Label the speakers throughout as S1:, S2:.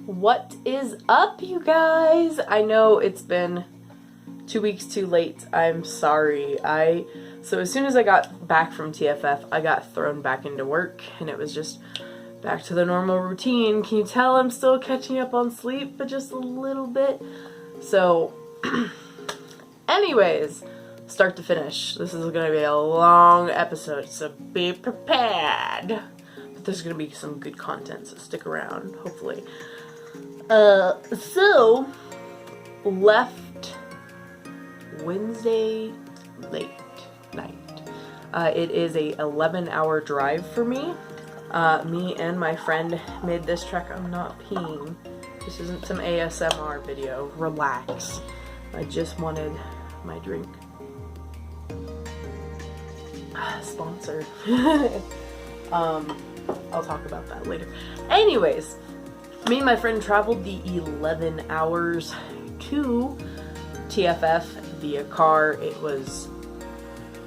S1: What is up, you guys? I know it's been 2 weeks too late. I'm sorry. So as soon as I got back from TFF, I got thrown back into work, and it was just back to the normal routine. Can you tell I'm still catching up on sleep, but just a little bit? So, anyways, start to finish, this is gonna be a long episode, so be prepared. But there's gonna be some good content, so stick around, hopefully. So, left Wednesday late night. It is a 11-hour drive for me. Me and my friend made this trek. I'm not peeing. This isn't some ASMR video. Relax. I just wanted my drink. Sponsor. I'll talk about that later. Anyways, me and my friend traveled the 11 hours to TFF via car. It was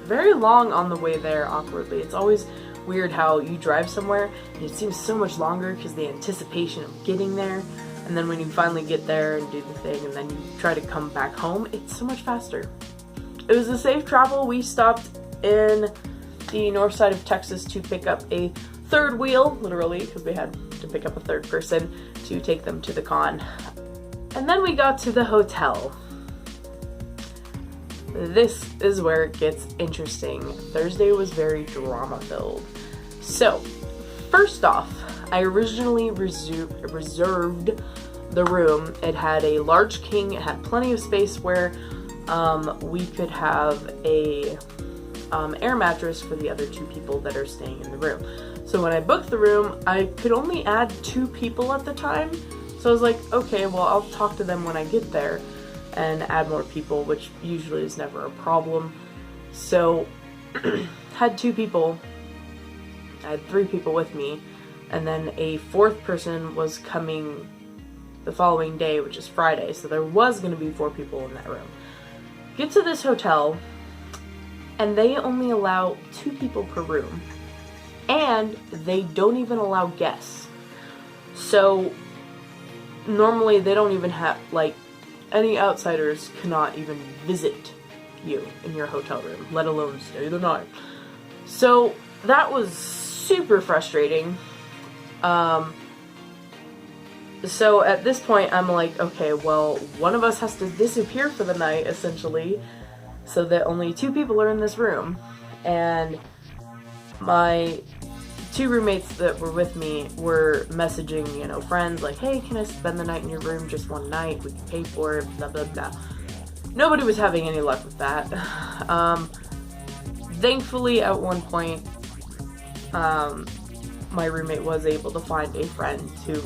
S1: very long on the way there, awkwardly. It's always weird how you drive somewhere and it seems so much longer because the anticipation of getting there, and then when you finally get there and do the thing and then you try to come back home, it's so much faster. It was a safe travel. We stopped in the north side of Texas to pick up a third wheel, literally, because we had to pick up a third person to take them to the con. And then we got to the hotel. This is where it gets interesting. Thursday was very drama-filled. So, first off, I originally reserved the room. It had a large king. It had plenty of space where we could have a air mattress for the other 2 people that are staying in the room. So when I booked the room, I could only add 2 people at the time. So I was like, okay, well, I'll talk to them when I get there and add more people, which usually is never a problem. So had 2 people. I had 3 people with me, and then a 4th person was coming the following day, which is Friday. So there was going to be 4 people in that room. Get to this hotel, and they only allow 2 people per room. And they don't even allow guests. So normally they don't even have, like, any outsiders cannot even visit you in your hotel room, let alone stay the night. So that was super frustrating. So at this point I'm like, okay, well, one of us has to disappear for the night, essentially, so that only 2 people are in this room. And my 2 roommates that were with me were messaging, friends, like, hey, can I spend the night in your room just one night? We can pay for it, blah, blah, blah. Nobody was having any luck with that. Thankfully, at one point, my roommate was able to find a friend to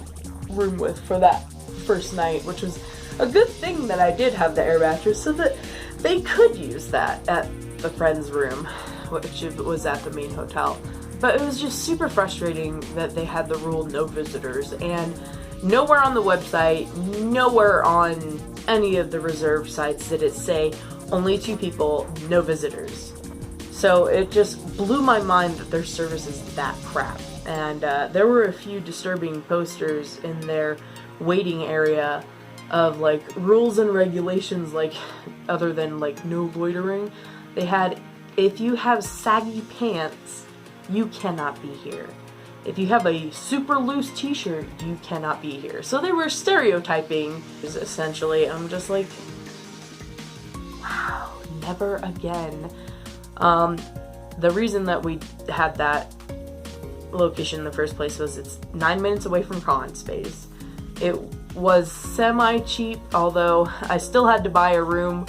S1: room with for that first night, which was a good thing that I did have the air mattress so that they could use that at the friend's room, which was at the main hotel. But it was just super frustrating that they had the rule no visitors, and nowhere on the website, nowhere on any of the reserved sites did it say only 2 people, no visitors. So it just blew my mind that their service is that crap. And there were a few disturbing posters in their waiting area of like rules and regulations, like other than like no loitering. They had, if you have saggy pants, you cannot be here. If you have a super loose t-shirt, you cannot be here. So they were stereotyping, essentially. I'm just like, wow, never again. The reason that we had that location in the first place was it's 9 minutes away from con space. It was semi-cheap, although I still had to buy a room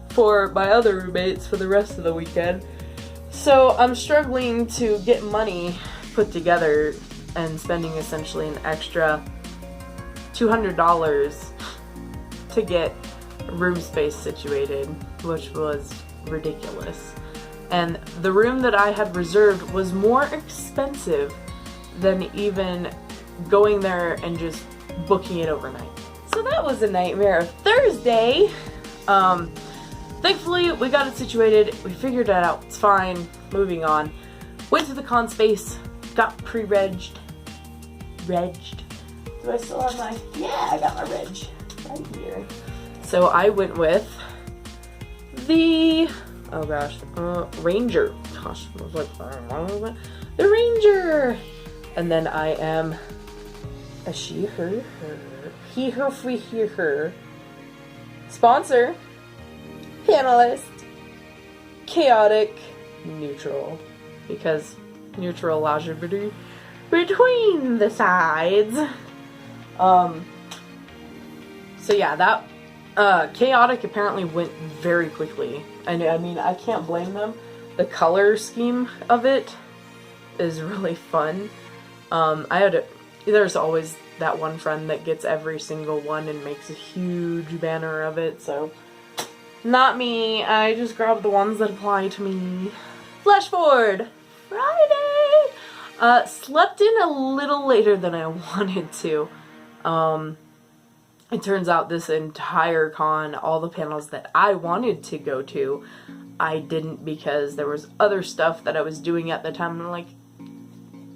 S1: for my other roommates for the rest of the weekend. So I'm struggling to get money put together and spending essentially an extra $200 to get room space situated, which was ridiculous. And the room that I had reserved was more expensive than even going there and just booking it overnight. So that was a nightmare. Thursday, thankfully we got it situated, we figured it out, it's fine, moving on. Went to the con space, got pre-regged, Do I still have my, yeah, I got my reg right here. So I went with the, oh gosh, Ranger. Gosh, I was like, the Ranger. And then I am a she, her, he, her, free, he, her. Sponsor, panelist, chaotic, neutral. Because neutral allows you to be between the sides. So yeah, that chaotic apparently went very quickly. I mean, I can't blame them. The color scheme of it is really fun. There's always that one friend that gets every single one and makes a huge banner of it, so not me. I just grabbed the ones that apply to me. Flash forward! Friday! Slept in a little later than I wanted to. It turns out this entire con, all the panels that I wanted to go to, I didn't because there was other stuff that I was doing at the time, and I'm like,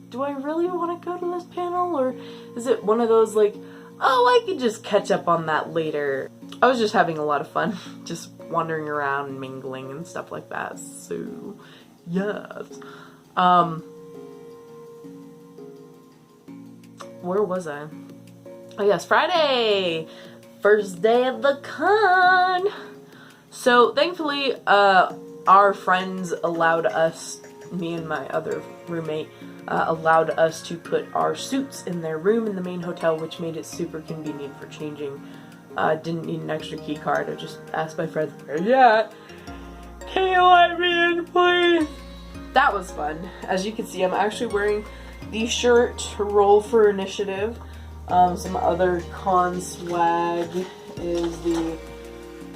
S1: do I really want to go to this panel, or is it one of those like, oh, I could just catch up on that later? I was just having a lot of fun, just wandering around and mingling and stuff like that, so yes. Where was I? Oh yes, Friday! First day of the con! So thankfully, our friends allowed us, me and my other roommate, allowed us to put our suits in their room in the main hotel, which made it super convenient for changing. Didn't need an extra key card. I just asked my friends, where you at? Can you let me in, please? That was fun. As you can see, I'm actually wearing the shirt to Roll for Initiative. Some other con swag is the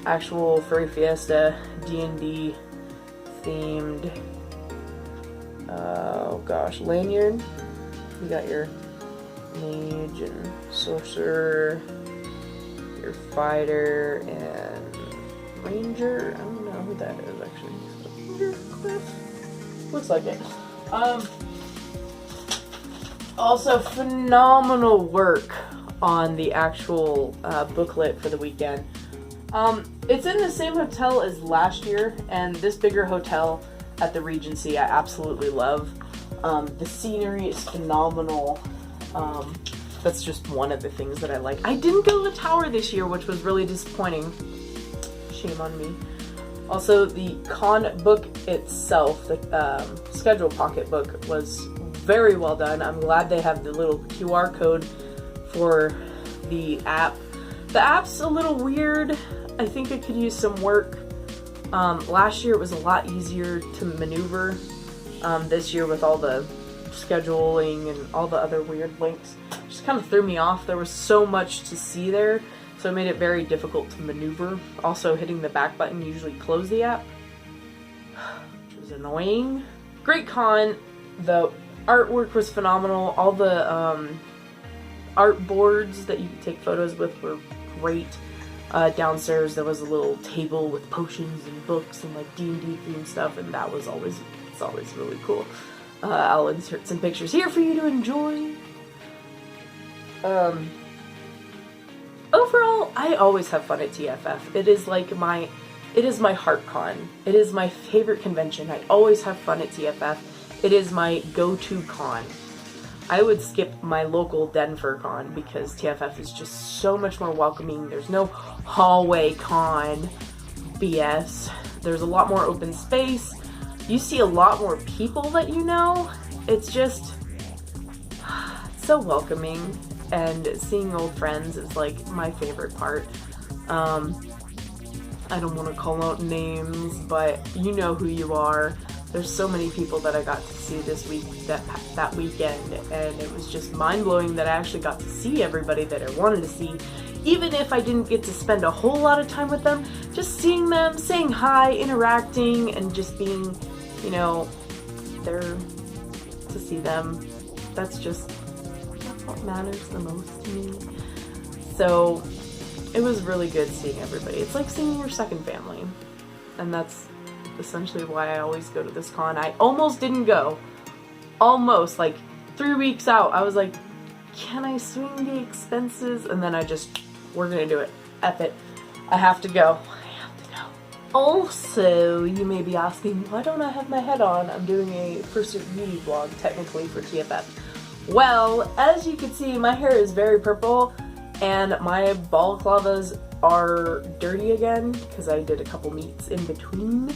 S1: actual Furry Fiesta D&D themed, oh gosh, lanyard. You got your mage and sorcerer, your fighter and ranger. I don't know who that is actually. Looks like it. Also, phenomenal work on the actual booklet for the weekend. It's in the same hotel as last year, and this bigger hotel at the Regency I absolutely love. The scenery is phenomenal. That's just one of the things that I like. I didn't go to the tower this year, which was really disappointing. Shame on me. Also, the con book itself, the schedule pocket book, was very well done. I'm glad they have the little QR code for the app. The app's a little weird. I think it could use some work. Last year it was a lot easier to maneuver. This year with all the scheduling and all the other weird links, just kind of threw me off. There was so much to see there, so it made it very difficult to maneuver. Also, hitting the back button usually closed the app, which was annoying. Great con. The artwork was phenomenal. All the art boards that you could take photos with were great. Downstairs there was a little table with potions and books and like D&D themed stuff, and that was always really cool. I'll insert some pictures here for you to enjoy. Overall, I always have fun at TFF. It is my heart con. It is my favorite convention. I always have fun at TFF. It is my go-to con. I would skip my local Denver con because TFF is just so much more welcoming. There's no hallway con BS. There's a lot more open space. You see a lot more people that you know. It's just so welcoming, and seeing old friends is like my favorite part. I don't want to call out names, but you know who you are. There's so many people that I got to see this week, that weekend, and it was just mind-blowing that I actually got to see everybody that I wanted to see, even if I didn't get to spend a whole lot of time with them. Just seeing them, saying hi, interacting, and just being, you know, there to see them. That's what matters the most to me. So it was really good seeing everybody. It's like seeing your second family, and that's essentially why I always go to this con. I almost didn't go. Almost, like 3 weeks out, I was like, can I swing the expenses? And then we're gonna do it. F it. I have to go. Also, you may be asking, why don't I have my head on? I'm doing a Pursuit Beauty vlog, technically, for TFF. Well, as you can see, my hair is very purple, and my balaclavas are dirty again, because I did a couple meets in between.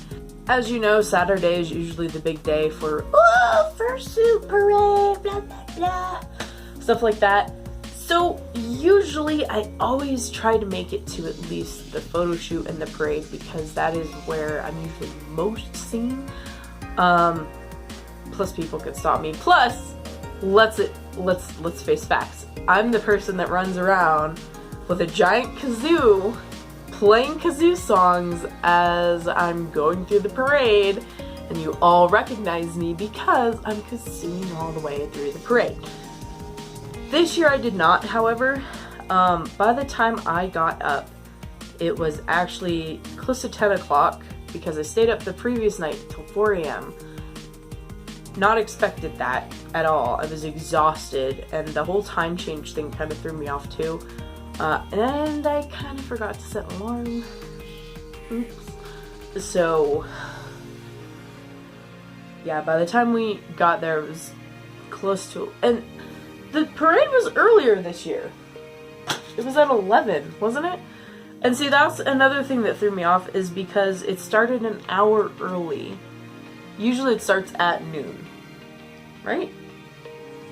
S1: As you know, Saturday is usually the big day for, Pursuit Parade, blah, blah, blah, stuff like that. So usually I always try to make it to at least the photo shoot and the parade, because that is where I'm usually most seen. Plus people could stop me. Plus, let's face facts. I'm the person that runs around with a giant kazoo playing kazoo songs as I'm going through the parade, and you all recognize me because I'm kazooing all the way through the parade. This year I did not, however. By the time I got up, it was actually close to 10 o'clock because I stayed up the previous night till 4 a.m. Not expected that at all. I was exhausted, and the whole time change thing kind of threw me off too. And I kind of forgot to set an alarm. Oops. So, yeah, by the time we got there, it was close to, and the parade was earlier this year. It was at 11, wasn't it? And see, that's another thing that threw me off, is because it started an hour early. Usually it starts at noon, right?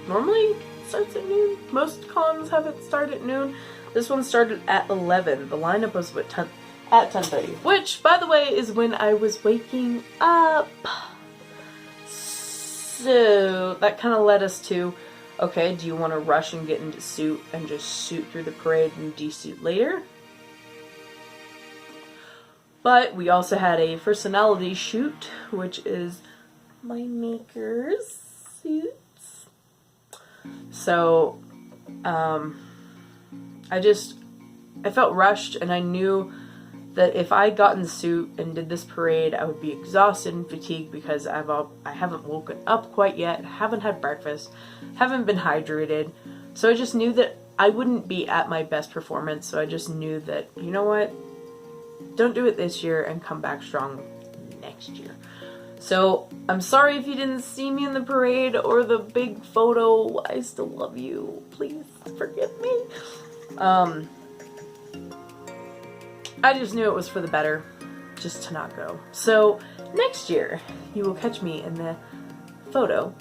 S1: Normally it starts at noon. Most cons have it start at noon. This one started at 11. The lineup was at 10:30, which, by the way, is when I was waking up. So that kind of led us to, okay, do you want to rush and get into suit and just suit through the parade and de-suit later? But we also had a personality shoot, which is my maker's suits. So, I felt rushed, and I knew that if I got in suit and did this parade, I would be exhausted and fatigued because I haven't woken up quite yet, haven't had breakfast, haven't been hydrated. So I just knew that I wouldn't be at my best performance. So I just knew that, you know what? Don't do it this year and come back strong next year. So I'm sorry if you didn't see me in the parade or the big photo. I still love you. Please forgive me. I just knew it was for the better just to not go. So next year you will catch me in the photo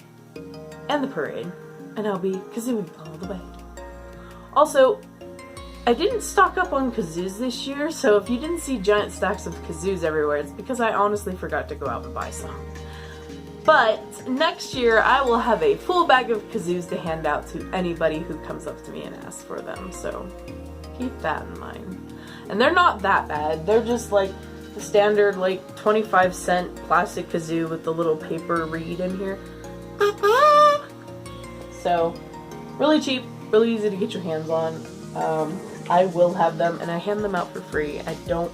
S1: and the parade, and I'll be kazooing all the way. Also, I didn't stock up on kazoos this year, so if you didn't see giant stacks of kazoos everywhere, it's because I honestly forgot to go out and buy some. But next year, I will have a full bag of kazoos to hand out to anybody who comes up to me and asks for them, so keep that in mind. And they're not that bad. They're just like the standard, like, 25-cent plastic kazoo with the little paper reed in here. So, really cheap, really easy to get your hands on. I will have them, and I hand them out for free. I don't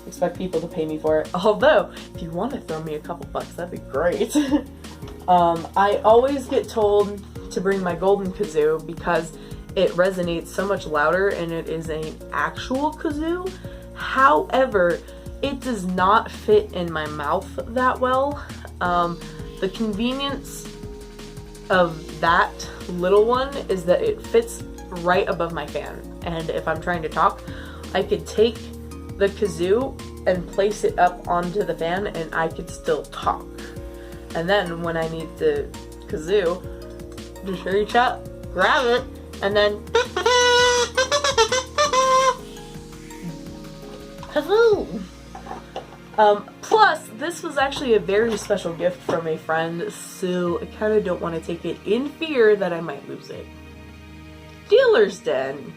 S1: expect people to pay me for it. Although, if you want to throw me a couple bucks, that'd be great. I always get told to bring my golden kazoo because it resonates so much louder and it is an actual kazoo. However, it does not fit in my mouth that well. The convenience of that little one is that it fits right above my fan, and if I'm trying to talk, I could take the kazoo and place it up onto the fan and I could still talk. And then when I need the kazoo, just reach out, grab it, and then kazoo! Plus, this was actually a very special gift from a friend, so I kind of don't want to take it in fear that I might lose it. Dealer's Den.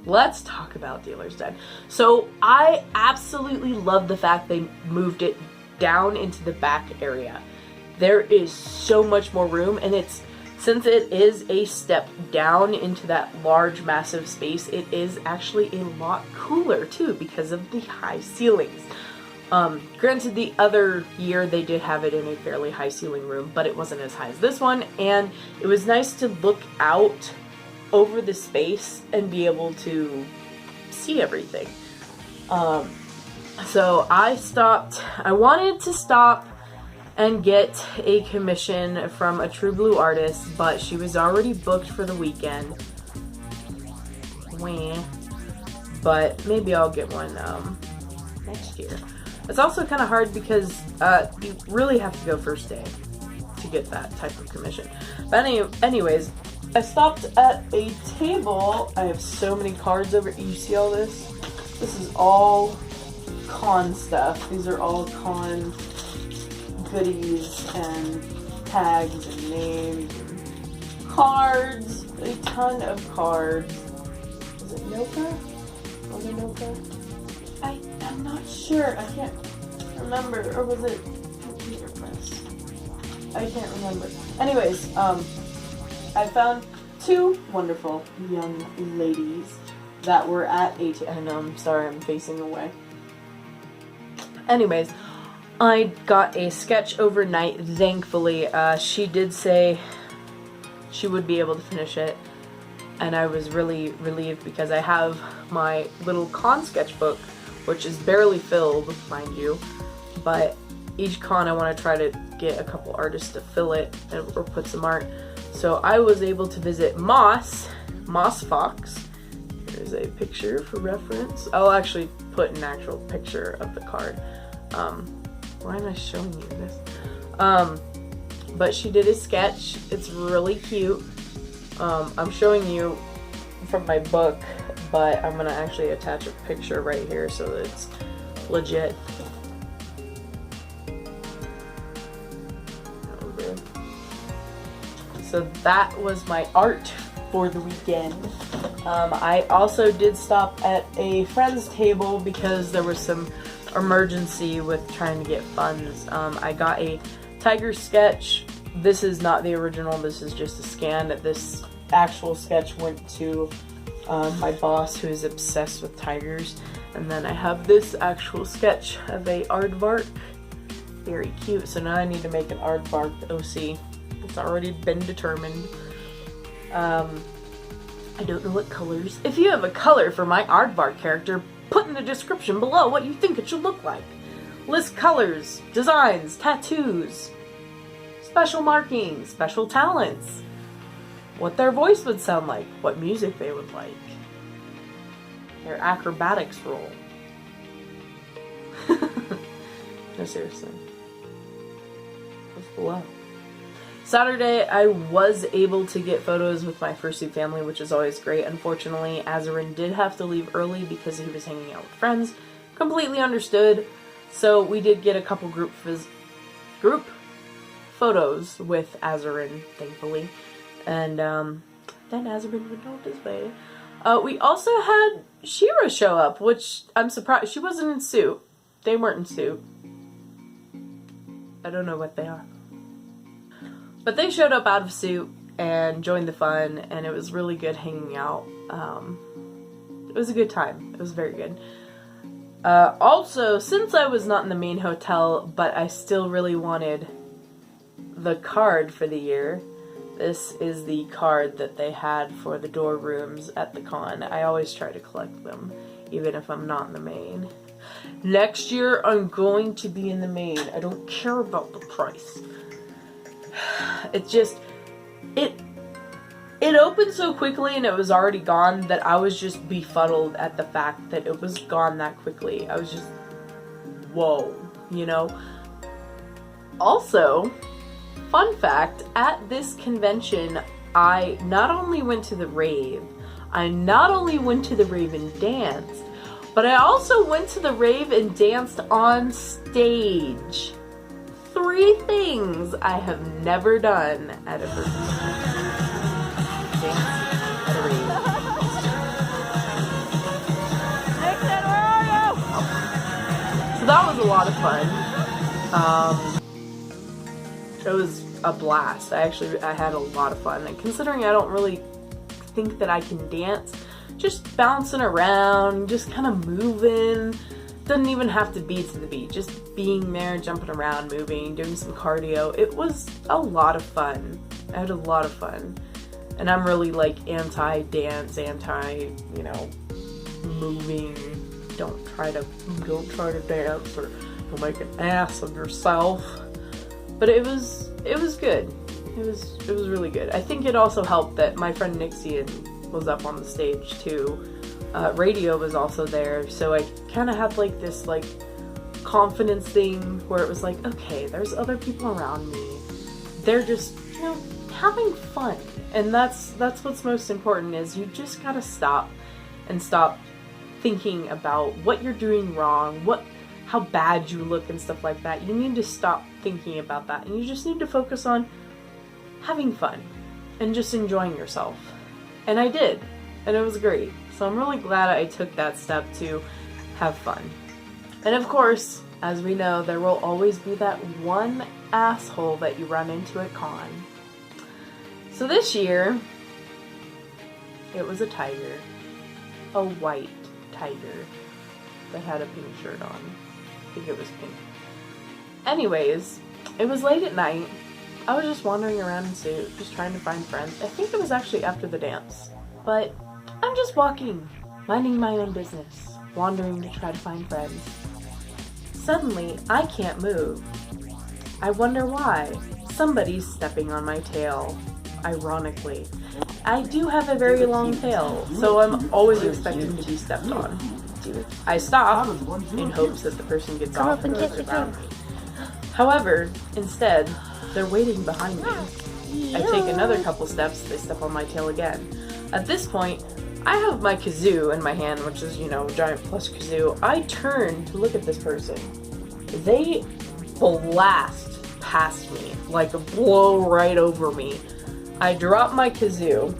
S1: Let's talk about Dealer's Den. So I absolutely love the fact they moved it down into the back area. There is so much more room, and since it is a step down into that large, massive space, it is actually a lot cooler too because of the high ceilings. Granted, the other year they did have it in a fairly high ceiling room, but it wasn't as high as this one, and it was nice to look out over the space and be able to see everything. So I wanted to stop and get a commission from a True Blue artist, but she was already booked for the weekend. Wah. But maybe I'll get one next year. It's also kind of hard because you really have to go first day to get that type of commission. But anyways, I stopped at a table. I have so many cards over. You see all this? This is all con stuff. These are all con goodies and tags and names and cards. A ton of cards. Is it Noka? Was it Noka? I'm not sure. I can't remember. Or was it Computer Press? I can't remember. Anyways, I found two wonderful young ladies that were at I know, I'm sorry, I'm facing away. Anyways, I got a sketch overnight, thankfully. She did say she would be able to finish it, and I was really relieved because I have my little con sketchbook, which is barely filled, mind you, but each con I want to try to get a couple artists to fill it or put some art. So I was able to visit Moss Fox. Here's a picture for reference. I'll actually put an actual picture of the card. Why am I showing you this? But she did a sketch. It's really cute. I'm showing you from my book, but I'm gonna actually attach a picture right here so that it's legit. So that was my art for the weekend. I also did stop at a friend's table because there was some emergency with trying to get funds. I got a tiger sketch. This is not the original, this is just a scan. This actual sketch went to my boss, who is obsessed with tigers. And then I have this actual sketch of a aardvark. Very cute. So now I need to make an aardvark OC. It's already been determined. I don't know what colors. If you have a color for my aardvark character, put in the description below what you think it should look like. List colors, designs, tattoos, special markings, special talents, what their voice would sound like, what music they would like, their acrobatics role. No, seriously. What's below? Saturday, I was able to get photos with my fursuit family, which is always great. Unfortunately, Azarin did have to leave early because he was hanging out with friends. Completely understood. So we did get a couple group photos with Azarin, thankfully. And then Azarin went on his way. We also had Shira show up, which I'm surprised. She wasn't in suit. They weren't in suit. I don't know what they are. But they showed up out of suit and joined the fun, and it was really good hanging out. It was a good time. It was very good. Also, since I was not in the main hotel, but I still really wanted the card for the year, this is the card that they had for the door rooms at the con. I always try to collect them, even if I'm not in the main. Next year, I'm going to be in the main. I don't care about the price. It just, it opened so quickly and it was already gone that I was just befuddled at the fact that it was gone that quickly. I was just, whoa, you know? Also, fun fact, at this convention, I not only went to the rave and danced, but I also went to the rave and danced on stage. 3 things I have never done at a birthday. Dance at a rave. Nixon, where are you? Oh. So that was a lot of fun. It was a blast. I had a lot of fun. And considering I don't really think that I can dance, just bouncing around, just kind of moving. Doesn't even have to be to the beat. Just being there, jumping around, moving, doing some cardio. It was a lot of fun. I had a lot of fun. And I'm really like anti-dance, you know, moving. Don't try to dance or you'll make an ass of yourself. But it was good. It was really good. I think it also helped that my friend Nixian was up on the stage too. Radio was also there, so I kind of had like this like confidence thing where it was like, okay, there's other people around me. They're just, you know, having fun. And that's what's most important, is you just gotta stop thinking about what you're doing wrong, how bad you look and stuff like that. You need to stop thinking about that, and you just need to focus on having fun and just enjoying yourself. And I did, and it was great. So I'm really glad I took that step to have fun. And of course, as we know, there will always be that one asshole that you run into at con. So this year, it was a tiger. A white tiger that had a pink shirt on. I think it was pink. Anyways, it was late at night. I was just wandering around in suit, just trying to find friends. I think it was actually after the dance. But I'm just walking, minding my own business, wandering to try to find friends. Suddenly, I can't move. I wonder why. Somebody's stepping on my tail, ironically. I do have a very long tail, so I'm always expecting to be stepped on. I stop in hopes that the person gets off and goes around me. However, instead, they're waiting behind me. I take another couple steps, they step on my tail again. At this point, I have my kazoo in my hand, which is, you know, giant plus kazoo. I turn to look at this person. They blast past me, like blow right over me. I drop my kazoo.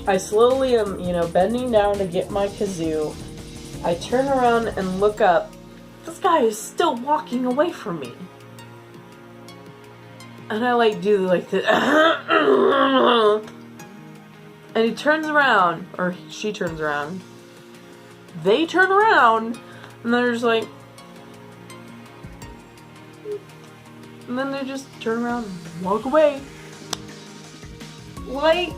S1: I slowly am, you know, bending down to get my kazoo. I turn around and look up. This guy is still walking away from me. And I like do like the and he turns around, or she turns around. They turn around, and they're just like, and then they just turn around and walk away. Like,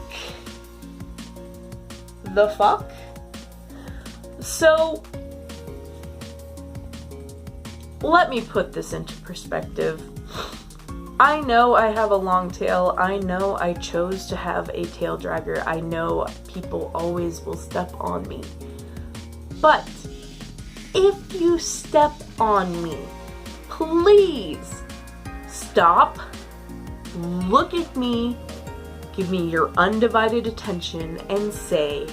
S1: the fuck? So, let me put this into perspective. I know I have a long tail. I know I chose to have a tail dragger. I know people always will step on me. But if you step on me, please stop, look at me, give me your undivided attention, and say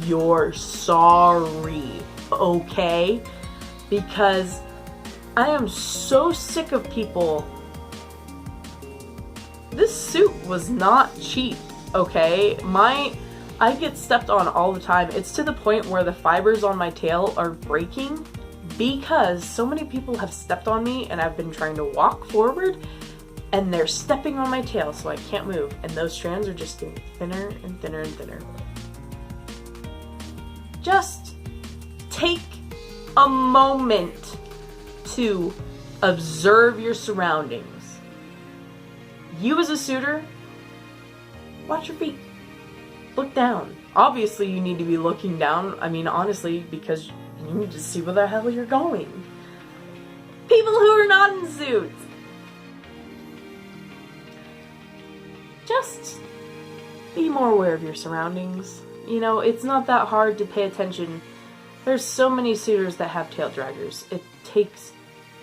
S1: you're sorry, okay? Because I am so sick of people. This suit was not cheap, okay? I get stepped on all the time. It's to the point where the fibers on my tail are breaking because so many people have stepped on me and I've been trying to walk forward and they're stepping on my tail so I can't move, and those strands are just getting thinner and thinner and thinner. Just take a moment to observe your surroundings. You as a suitor, watch your feet. Look down. Obviously you need to be looking down. I mean, honestly, because you need to see where the hell you're going. People who are not in suits. Just be more aware of your surroundings. You know, it's not that hard to pay attention. There's so many suitors that have tail draggers. It takes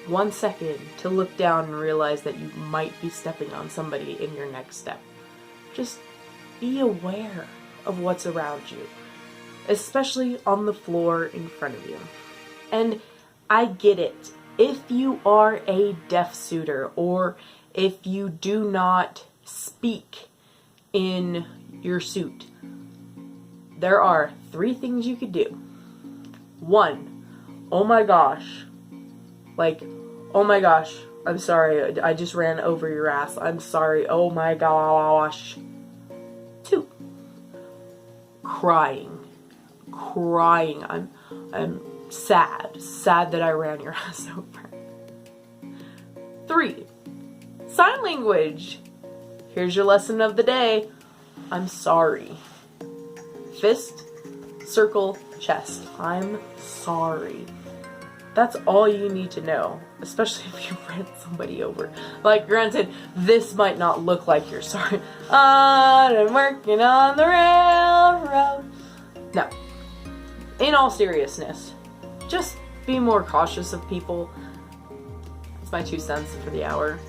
S1: 1 second to look down and realize that you might be stepping on somebody in your next step. Just be aware of what's around you, especially on the floor in front of you. And I get it. If you are a deaf suitor, or if you do not speak in your suit, there are 3 things you could do. 1, oh my gosh. Like, oh my gosh, I'm sorry, I just ran over your ass. I'm sorry, oh my gosh. 2, crying. I'm sad that I ran your ass over. 3, sign language. Here's your lesson of the day. I'm sorry. Fist, circle, chest. I'm sorry. That's all you need to know, especially if you ran somebody over. Like, granted, this might not look like you're sorry. I'm working on the railroad. No. In all seriousness, just be more cautious of people. That's my 2 cents for the hour.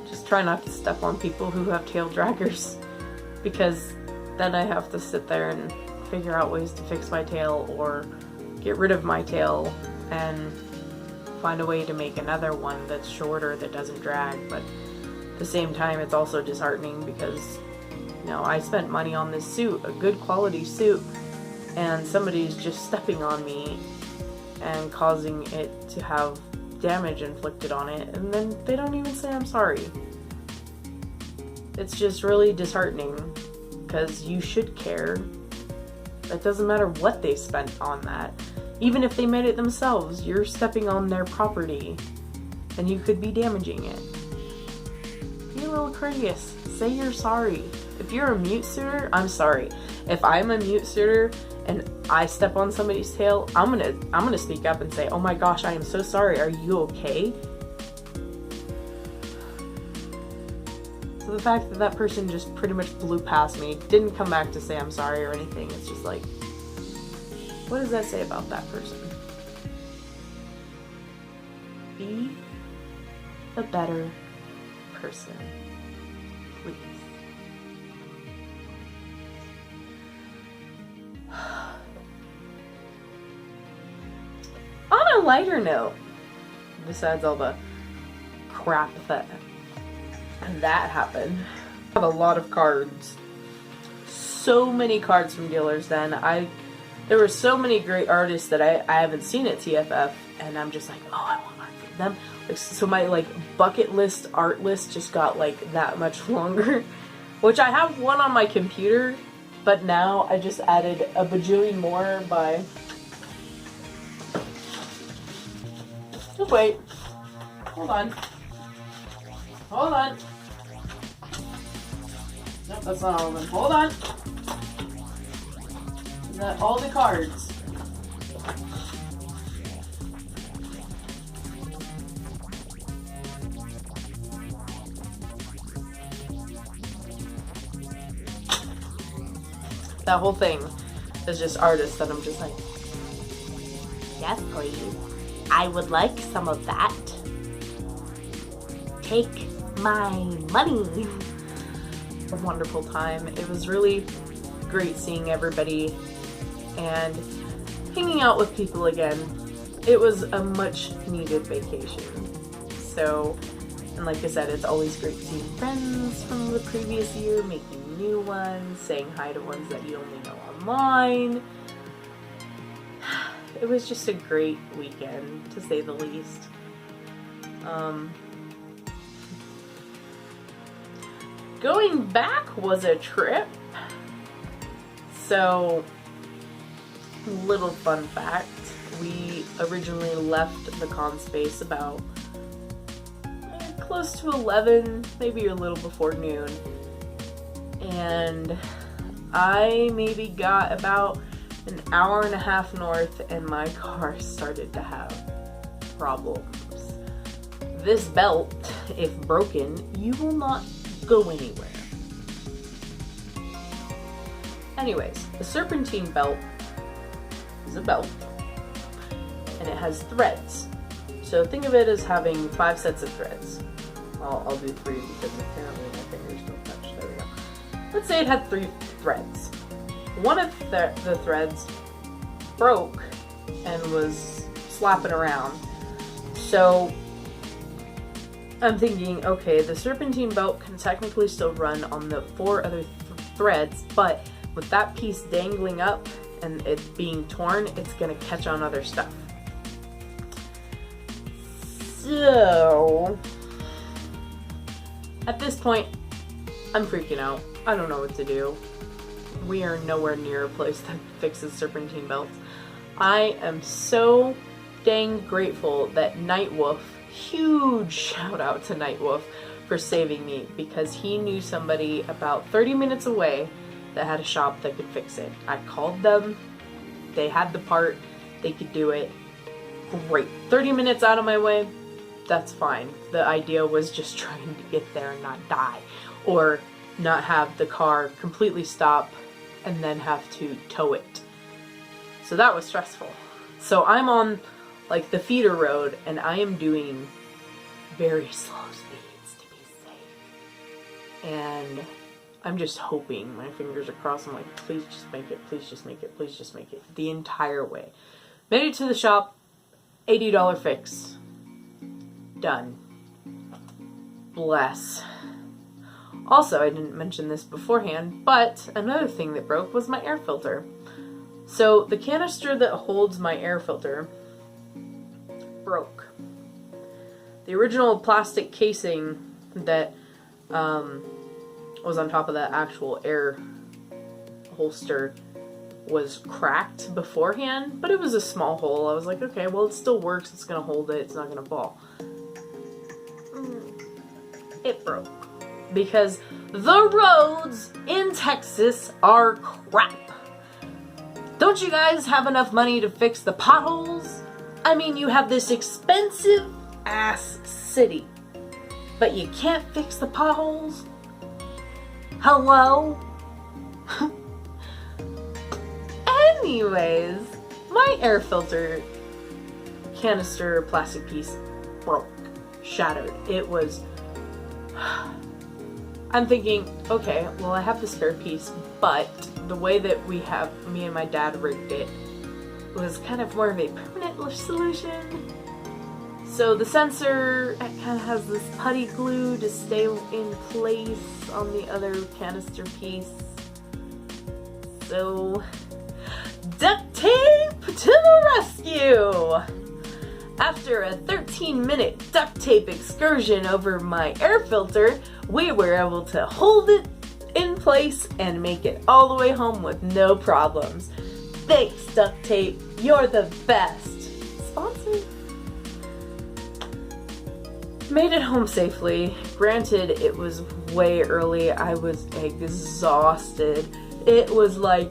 S1: Just try not to step on people who have tail draggers, because then I have to sit there and figure out ways to fix my tail or get rid of my tail and find a way to make another one that's shorter that doesn't drag. But at the same time, it's also disheartening because, you know, I spent money on this suit, a good quality suit, and somebody's just stepping on me and causing it to have damage inflicted on it, and then they don't even say I'm sorry. It's just really disheartening, because you should care. It doesn't matter what they spent on that. Even if they made it themselves, you're stepping on their property, and you could be damaging it. Be a little courteous. Say you're sorry. If you're a mute suitor, I'm sorry. If I'm a mute suitor and I step on somebody's tail, I'm gonna speak up and say, "Oh my gosh, I am so sorry. Are you okay?" So the fact that that person just pretty much blew past me, didn't come back to say I'm sorry or anything, it's just like, what does that say about that person? Be a better person, please. On a lighter note, besides all the crap that happened, I have a lot of cards. So many cards from dealers then. There were so many great artists that I haven't seen at TFF, and I'm just like, oh, I want art from them. Like, so my like bucket list art list just got like that much longer, which I have one on my computer, but now I just added a bajillion more by. Oh, wait, hold on. Nope, that's not all of them. Hold on. Is that all the cards? That whole thing is just artists that I'm just like, yes, please. I would like some of that. Take my money. A wonderful time. It was really great seeing everybody and hanging out with people again. It was a much needed vacation. So, and like I said, it's always great seeing friends from the previous year, making new ones, saying hi to ones that you only know online. It was just a great weekend, to say the least. Going back was a trip. So, little fun fact, we originally left the con space about close to 11, maybe a little before noon. And I maybe got about an hour and a half north and my car started to have problems. This belt, if broken, you will not go anywhere. Anyways, the serpentine belt is a belt and it has threads. So think of it as having 5 sets of threads. I'll do 3 because apparently my fingers don't touch. There we go. Let's say it had 3 threads. One of the threads broke and was slapping around. So I'm thinking, okay, the serpentine belt can technically still run on the 4 other threads, but with that piece dangling up and it being torn, it's gonna catch on other stuff. So at this point, I'm freaking out. I don't know what to do. We are nowhere near a place that fixes serpentine belts. I am so dang grateful that Nightwolf, huge shout out to Nightwolf, for saving me, because he knew somebody about 30 minutes away that had a shop that could fix it. I called them, they had the part, they could do it. Great. 30 minutes out of my way, that's fine. The idea was just trying to get there and not die, or not have the car completely stop and then have to tow it. So that was stressful. So I'm on like the feeder road and I am doing very slow speeds to be safe. And I'm just hoping, my fingers are crossed, I'm like, please just make it, please just make it, please just make it. The entire way. Made it to the shop, $80 fix. Done. Bless. Also, I didn't mention this beforehand, but another thing that broke was my air filter. So the canister that holds my air filter broke. The original plastic casing that was on top of that actual air holster was cracked beforehand, but it was a small hole. I was like, okay, well, it still works. It's gonna hold it. It's not gonna fall. It broke because the roads in Texas are crap. Don't you guys have enough money to fix the potholes? I mean, you have this expensive ass city, but you can't fix the potholes? Hello? Anyways, my air filter canister plastic piece broke, shattered. It was... I'm thinking, okay, well, I have the spare piece, but the way that me and my dad rigged it was kind of more of a permanent solution. So the sensor, it kind of has this putty glue to stay in place on the other canister piece. So, duct tape to the rescue! After a 13-minute duct tape excursion over my air filter, we were able to hold it in place and make it all the way home with no problems. Thanks, duct tape. You're the best. Sponsor. Made it home safely. Granted, it was way early. I was exhausted. It was like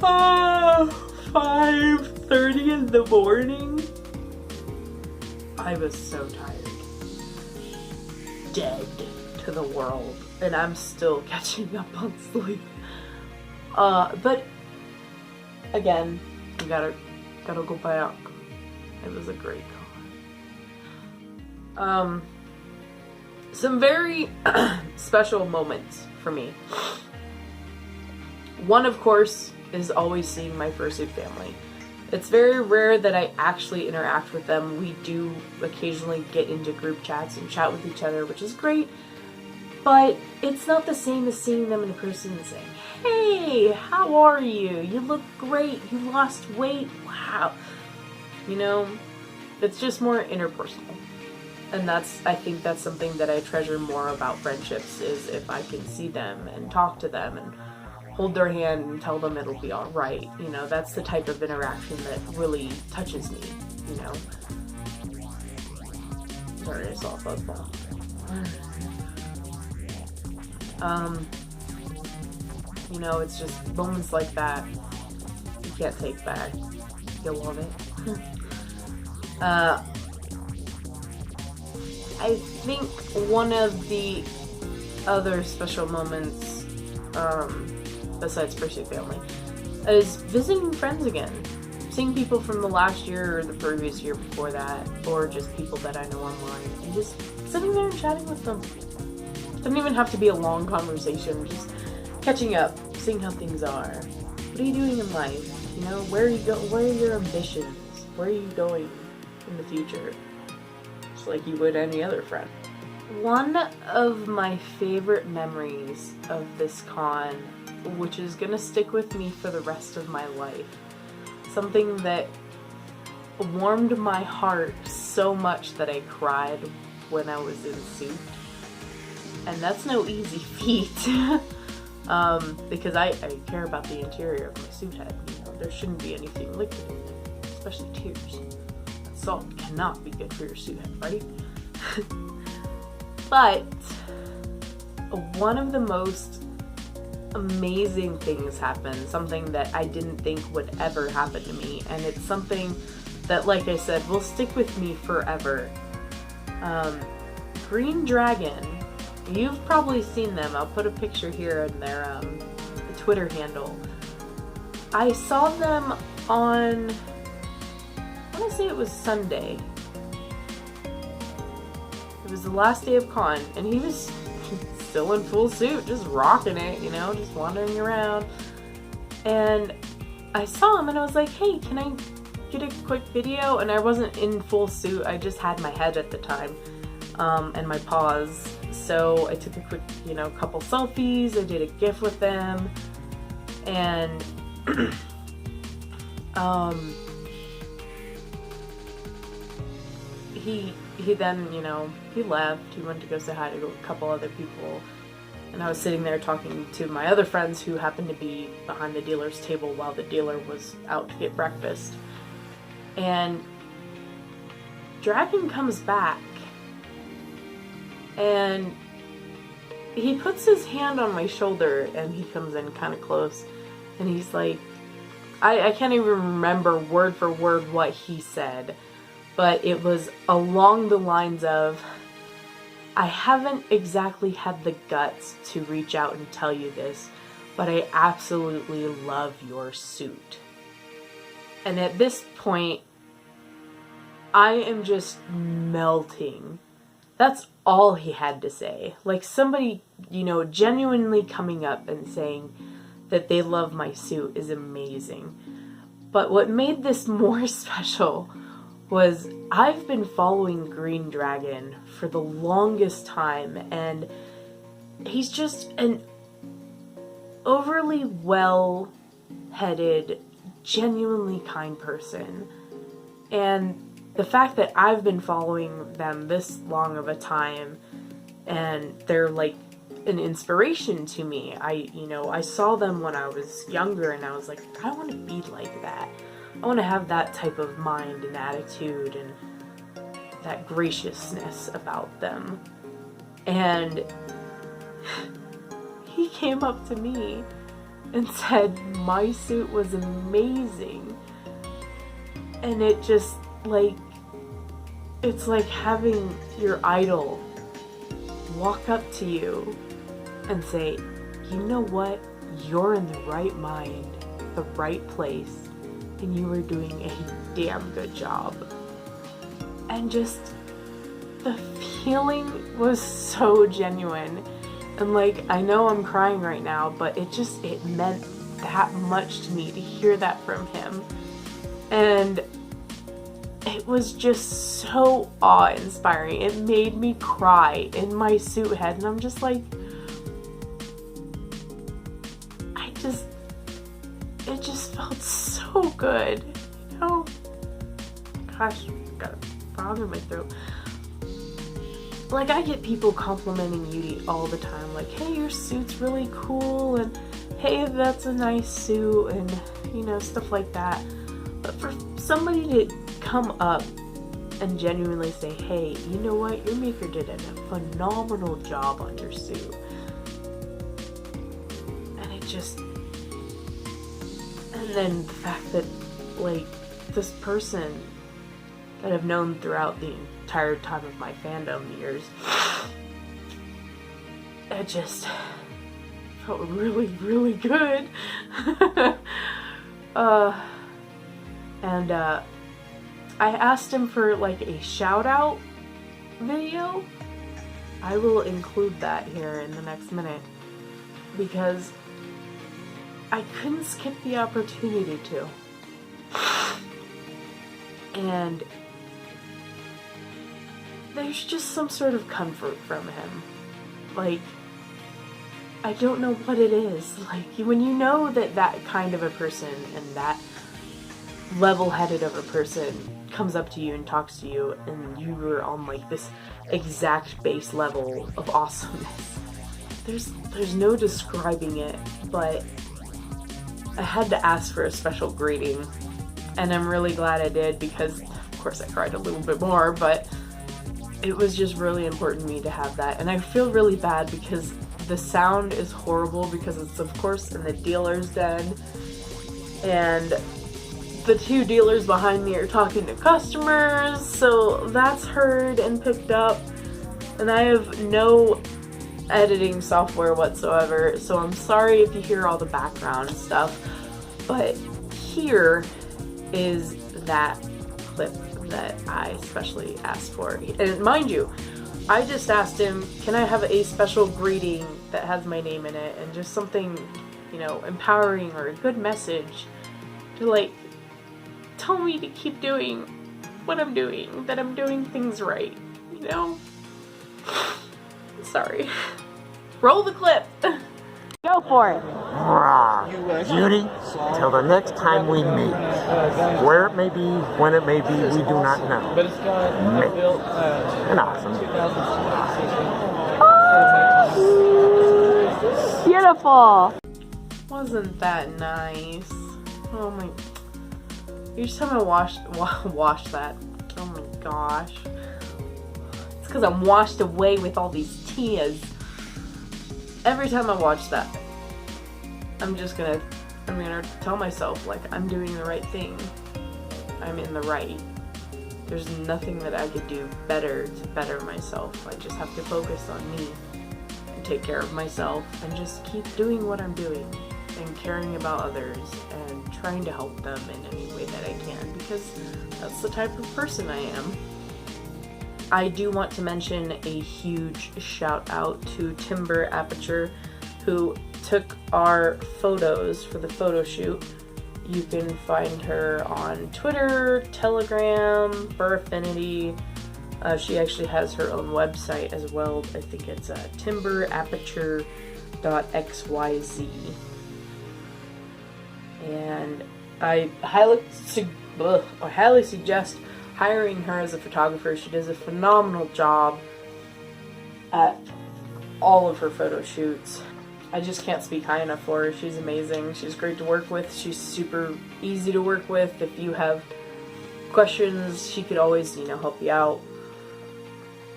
S1: 5:30 in the morning. I was so tired. Dead to the world. And I'm still catching up on sleep. But again, you gotta go back. It was a great con. Some very special moments for me. One, of course, is always seeing my fursuit family. It's very rare that I actually interact with them. We do occasionally get into group chats and chat with each other, which is great, but it's not the same as seeing them in person and saying, hey, how are you? You look great. You lost weight. Wow. You know, it's just more interpersonal. And I think that's something that I treasure more about friendships, is if I can see them and talk to them and hold their hand and tell them it'll be alright. You know, that's the type of interaction that really touches me, you know. Sorry, I saw a bug ball. You know, it's just moments like that you can't take back. You'll love it. I think one of the other special moments, besides Fursuit family, is visiting friends again. Seeing people from the last year or the previous year before that, or just people that I know online, and just sitting there and chatting with them. It doesn't even have to be a long conversation, just catching up, seeing how things are. What are you doing in life? You know, where are you going? What are your ambitions? Where are you going in the future? Just like you would any other friend. One of my favorite memories of this con, which is gonna stick with me for the rest of my life, something that warmed my heart so much that I cried when I was in suit. And that's no easy feat. Because I care about the interior of my suit head. You know, there shouldn't be anything liquid in it, especially tears. Salt cannot be good for your suit head, right? But one of the most amazing things happened, something that I didn't think would ever happen to me, and it's something that, like I said, will stick with me forever. Green Dragon, you've probably seen them. I'll put a picture here in their Twitter handle. I saw them on, I want to say it was Sunday. It was the last day of con, and he was still in full suit, just rocking it, you know, just wandering around. And I saw him and I was like, hey, can I get a quick video? And I wasn't in full suit, I just had my head at the time, and my paws. So I took a quick, you know, couple selfies, I did a GIF with them, and he then, you know, he left, he went to go say hi to a couple other people, and I was sitting there talking to my other friends who happened to be behind the dealer's table while the dealer was out to get breakfast. And Dragon comes back, and he puts his hand on my shoulder, and he comes in kind of close, and he's like, I can't even remember word for word what he said, but it was along the lines of, I haven't exactly had the guts to reach out and tell you this, but I absolutely love your suit. And at this point, I am just melting. That's all he had to say. Like, somebody, you know, genuinely coming up and saying that they love my suit is amazing. But what made this more special was I've been following Green Dragon for the longest time, and he's just an overly well-headed, genuinely kind person. And the fact that I've been following them this long of a time, and they're like an inspiration to me. I saw them when I was younger, and I was like, I want to be like that. I want to have that type of mind and attitude and that graciousness about them. And he came up to me and said my suit was amazing. And it just, like, it's like having your idol walk up to you and say, you know what, you're in the right mind, the right place, and you are doing a damn good job. And just the feeling was so genuine. And like, I know I'm crying right now, but it meant that much to me to hear that from him. And it was just so awe-inspiring. It made me cry in my suit head, and I'm just like, it just felt so good, you know? Gosh, I've got a frog in my throat. Like, I get people complimenting Yudi all the time, like, hey, your suit's really cool, and hey, that's a nice suit, and, you know, stuff like that. But for somebody to come up and genuinely say, hey, you know what, your maker did a phenomenal job on your suit. And it just, and then the fact that, like, this person that I've known throughout the entire time of my fandom years, it just felt really, really good. And I asked him for, like, a shout out video. I will include that here in the next minute, because I couldn't skip the opportunity to. And there's just some sort of comfort from him. Like, I don't know what it is. Like, when you know that that kind of a person and that level-headed of a person comes up to you and talks to you, and you are on, like, this exact base level of awesomeness. There's no describing it, but I had to ask for a special greeting, and I'm really glad I did, because of course I cried a little bit more, but it was just really important to me to have that. And I feel really bad because the sound is horrible because it's of course in the dealer's den, and the two dealers behind me are talking to customers, so that's heard and picked up, and I have no editing software whatsoever, so I'm sorry if you hear all the background stuff, but here is that clip that I specially asked for. And mind you, I just asked him, can I have a special greeting that has my name in it, and just something, you know, empowering or a good message to like tell me to keep doing what I'm doing, that I'm doing things right, you know? Sorry. Roll the clip. Go for it.
S2: Judy, till the next time we meet, where it may be, when it may be, we do not know. Maybe. And awesome.
S1: Oh, beautiful. Wasn't that nice? Oh my. Each time I wash that. Oh my gosh. It's because I'm washed away with all these tears. Every time I watch that, I'm gonna tell myself, like, I'm doing the right thing. I'm in the right. There's nothing that I could do better to better myself. I just have to focus on me and take care of myself and just keep doing what I'm doing and caring about others and trying to help them in any way that I can, because that's the type of person I am. I do want to mention a huge shout out to Timber Aperture, who took our photos for the photo shoot. You can find her on Twitter, Telegram, Burraffinity. She actually has her own website as well. I think it's timberaperture.xyz. And I highly suggest hiring her as a photographer. She does a phenomenal job at all of her photo shoots. I just can't speak high enough for her. She's amazing. She's great to work with. She's super easy to work with. If you have questions, she could always, you know, help you out.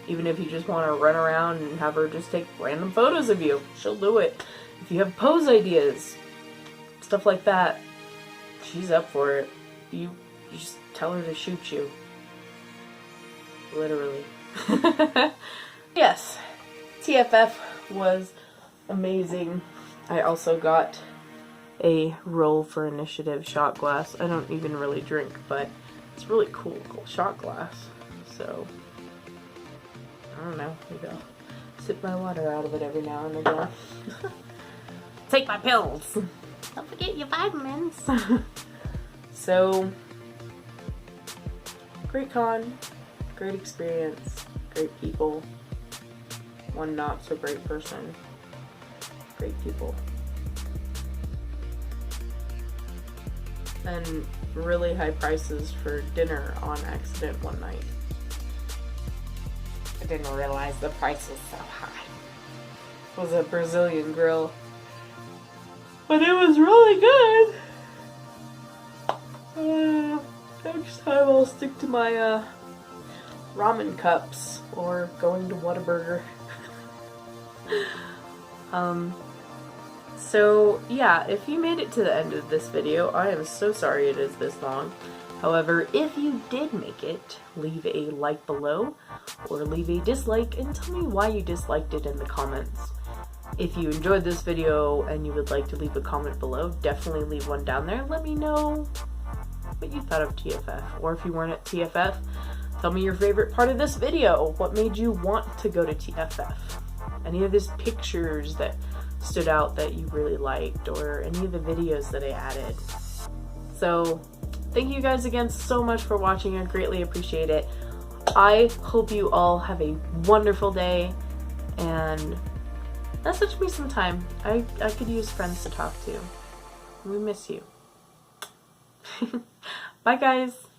S1: Even if you just want to run around and have her just take random photos of you, she'll do it. If you have pose ideas, stuff like that, she's up for it. You just tell her to shoot you. Literally. Yes, TFF was amazing. I also got a Roll for Initiative shot glass. I don't even really drink, but it's really cool shot glass. So, I don't know, maybe I'll sip my water out of it every now and again. Take my pills! Don't forget your vitamins! So, great con, great experience, great people, one not so great person, great people, and really high prices for dinner on accident one night. I didn't realize the price was so high. It was a Brazilian grill, but it was really good. Next time I'll stick to my ramen cups or going to Whataburger. So yeah, if you made it to the end of this video, I am so sorry it is this long. However, if you did make it, leave a like below or leave a dislike and tell me why you disliked it in the comments. If you enjoyed this video and you would like to leave a comment below, definitely leave one down there. Let me know what you thought of TFF, or if you weren't at TFF, tell me your favorite part of this video. What made you want to go to TFF? Any of these pictures that stood out that you really liked, or any of the videos that I added. So thank you guys again so much for watching. I greatly appreciate it. I hope you all have a wonderful day, and message me sometime. I could use friends to talk to. We miss you. Bye guys.